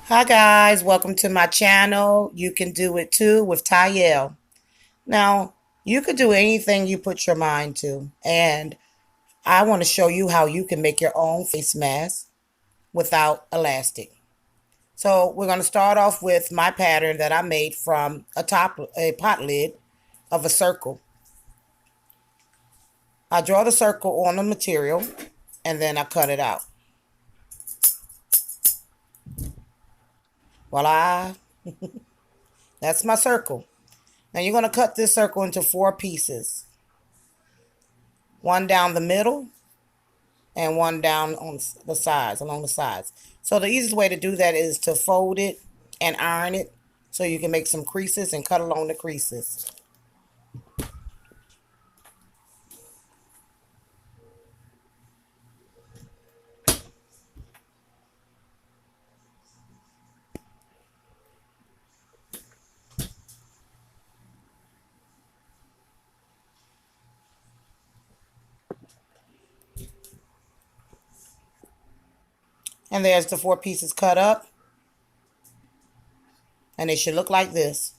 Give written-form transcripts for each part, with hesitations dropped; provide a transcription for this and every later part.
Hi guys, welcome to my channel. You can do it too with Tyel. Now, you could do anything you put your mind to, and I want to show you how you can make your own face mask without elastic. So, we're going to start off with my pattern that I made from a pot lid of a circle. I draw the circle on the material and then I cut it out. Voila, that's my circle. Now you're going to cut this circle into 4 pieces. One down the middle and one down on the sides, along the sides. So the easiest way to do that is to fold it and iron it so you can make some creases and cut along the creases. And there's the 4 pieces cut up, and they should look like this.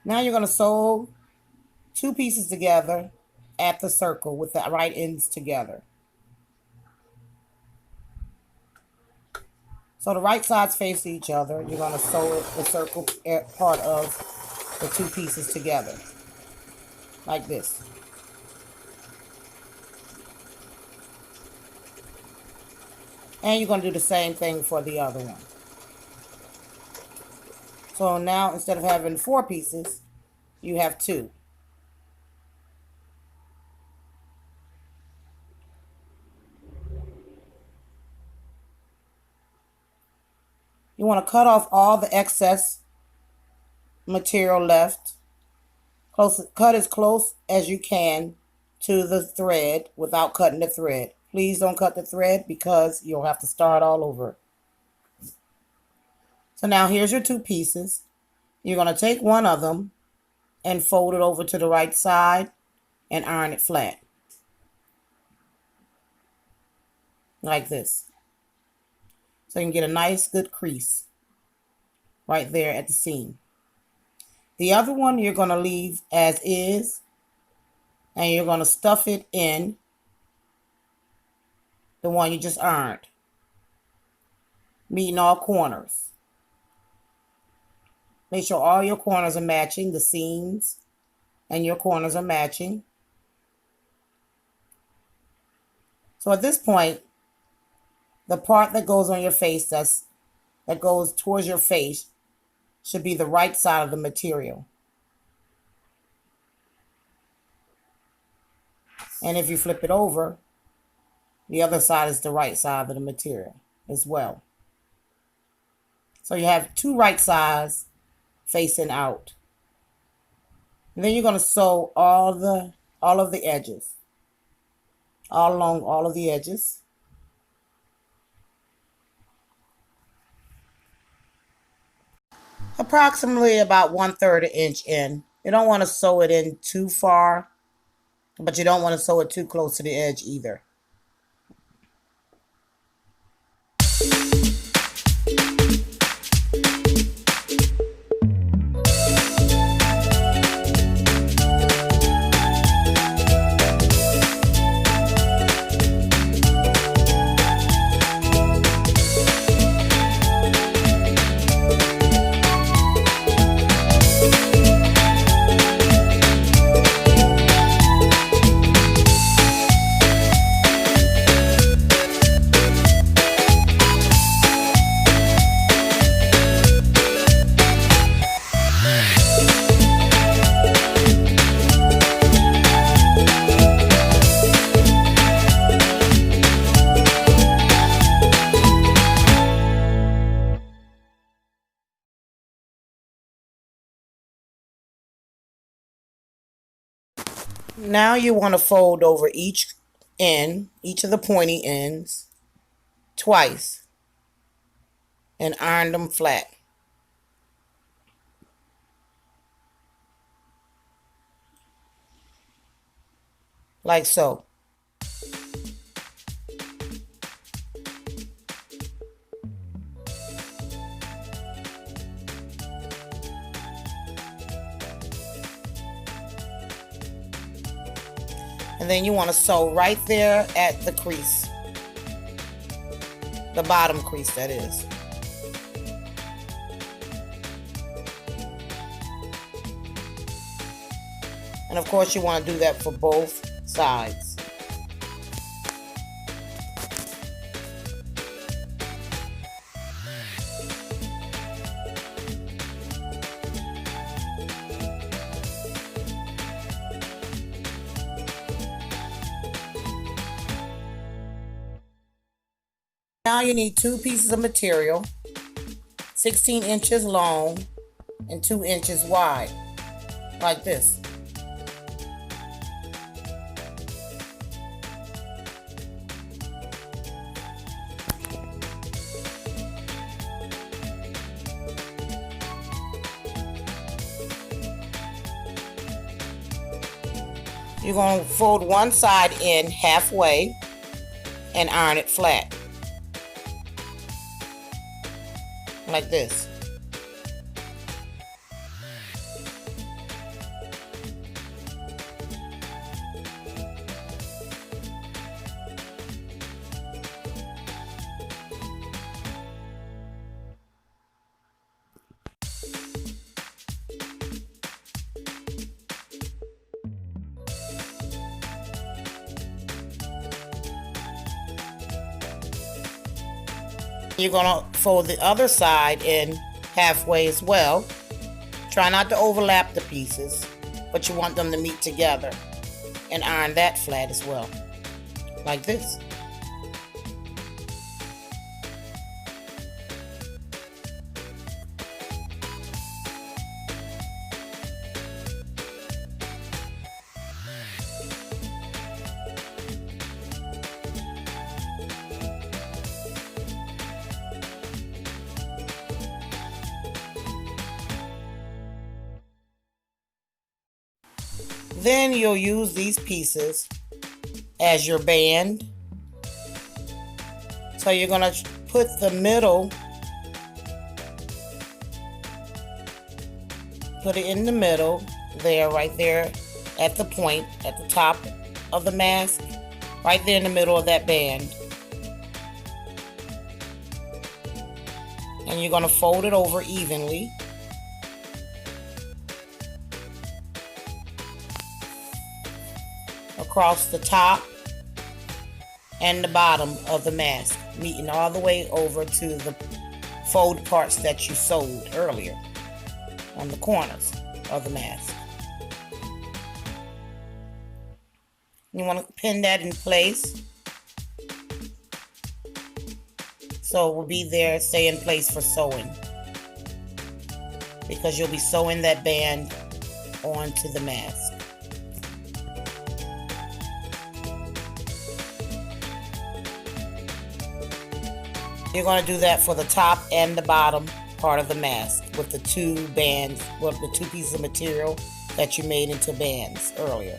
Now you're going to sew 2 pieces together at the circle with the right ends together. So the right sides face each other. You're going to sew the circle part of the 2 pieces together like this. And you're going to do the same thing for the other one. So now instead of having 4 pieces, you have 2. You want to cut off all the excess material left. Cut as close as you can to the thread without cutting the thread. Please don't cut the thread because you'll have to start all over. So now here's your 2 pieces. You're going to take one of them and fold it over to the right side and iron it flat. Like this. So you can get a nice good crease right there at the seam. The other one you're going to leave as is, and you're going to stuff it in the one you just ironed, meeting all corners. Make sure all your corners are matching, the seams and your corners are matching. So at this point, the part that goes on your face that goes towards your face should be the right side of the material. And if you flip it over, the other side is the right side of the material as well. So you have 2 right sides facing out. And then you're going to sew all of the edges, all along all of the edges. Approximately about 1/3 inch in. You don't want to sew it in too far, but you don't want to sew it too close to the edge either. Now you want to fold over each end, each of the pointy ends, twice and iron them flat. like so. And then you want to sew right there at the crease, the bottom crease that is. And of course you want to do that for both sides. Now you need 2 pieces of material, 16 inches long and 2 inches wide, like this. You're going to fold one side in halfway and iron it flat, like this. You're going to fold the other side in halfway as well. Try not to overlap the pieces, but you want them to meet together, and iron that flat as well, like this. Then you'll use these pieces as your band. So you're going to put the middle, put it in the middle there, right there at the point, at the top of the mask, right there in the middle of that band. And you're going to fold it over evenly. Across the top and the bottom of the mask, meeting all the way over to the fold parts that you sewed earlier on the corners of the mask. You want to pin that in place so it will be there, stay in place for sewing, because you'll be sewing that band onto the mask. You're going to do that for the top and the bottom part of the mask with the 2 bands, with the 2 pieces of material that you made into bands earlier.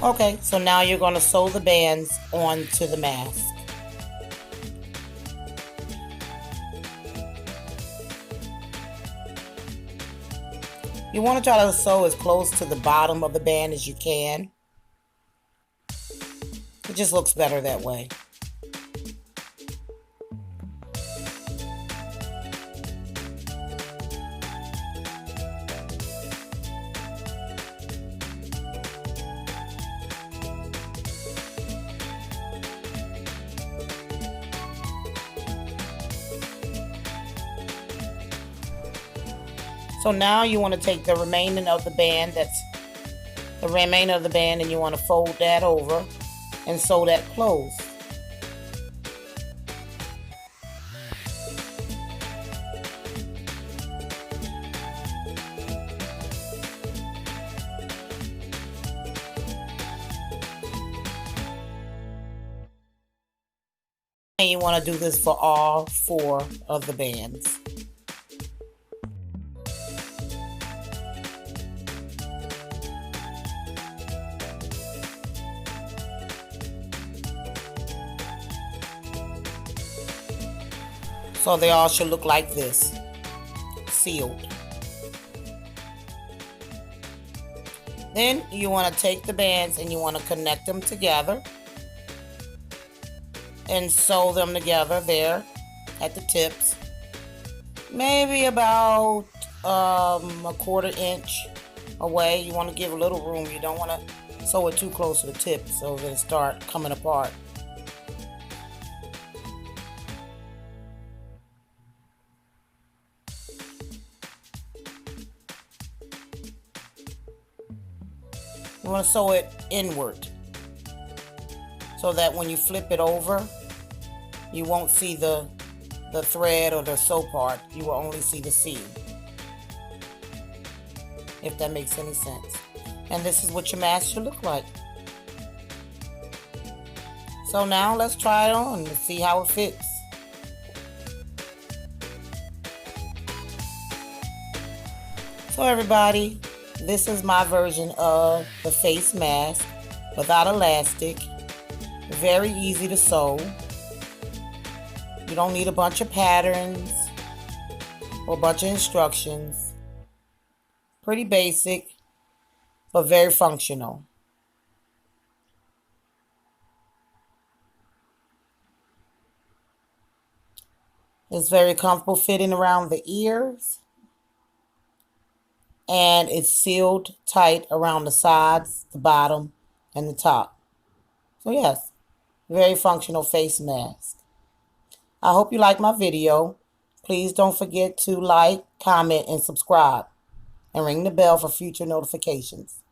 Okay, so now you're going to sew the bands onto the mask. You want to try to sew as close to the bottom of the band as you can. It just looks better that way. So now you want to take the remaining of the band, and you want to fold that over and sew that closed. And you want to do this for all 4 of the bands. So they all should look like this, sealed. Then you want to take the bands and you want to connect them together and sew them together there at the tips. Maybe about a quarter inch away. You want to give a little room. You don't want to sew it too close to the tip so that it start coming apart. You want to sew it inward so that when you flip it over, you won't see the thread or the sew part. You will only see the seam, if that makes any sense. And this is what your mask should look like. So now let's try it on and see how it fits. So everybody, this is my version of the face mask without elastic. Very easy to sew. You don't need a bunch of patterns or a bunch of instructions. Pretty basic, but very functional. It's very comfortable fitting around the ears. And it's sealed tight around the sides, the bottom, and the top. So yes, very functional face mask. I hope you like my video. Please don't forget to like, comment, and subscribe. And ring the bell for future notifications.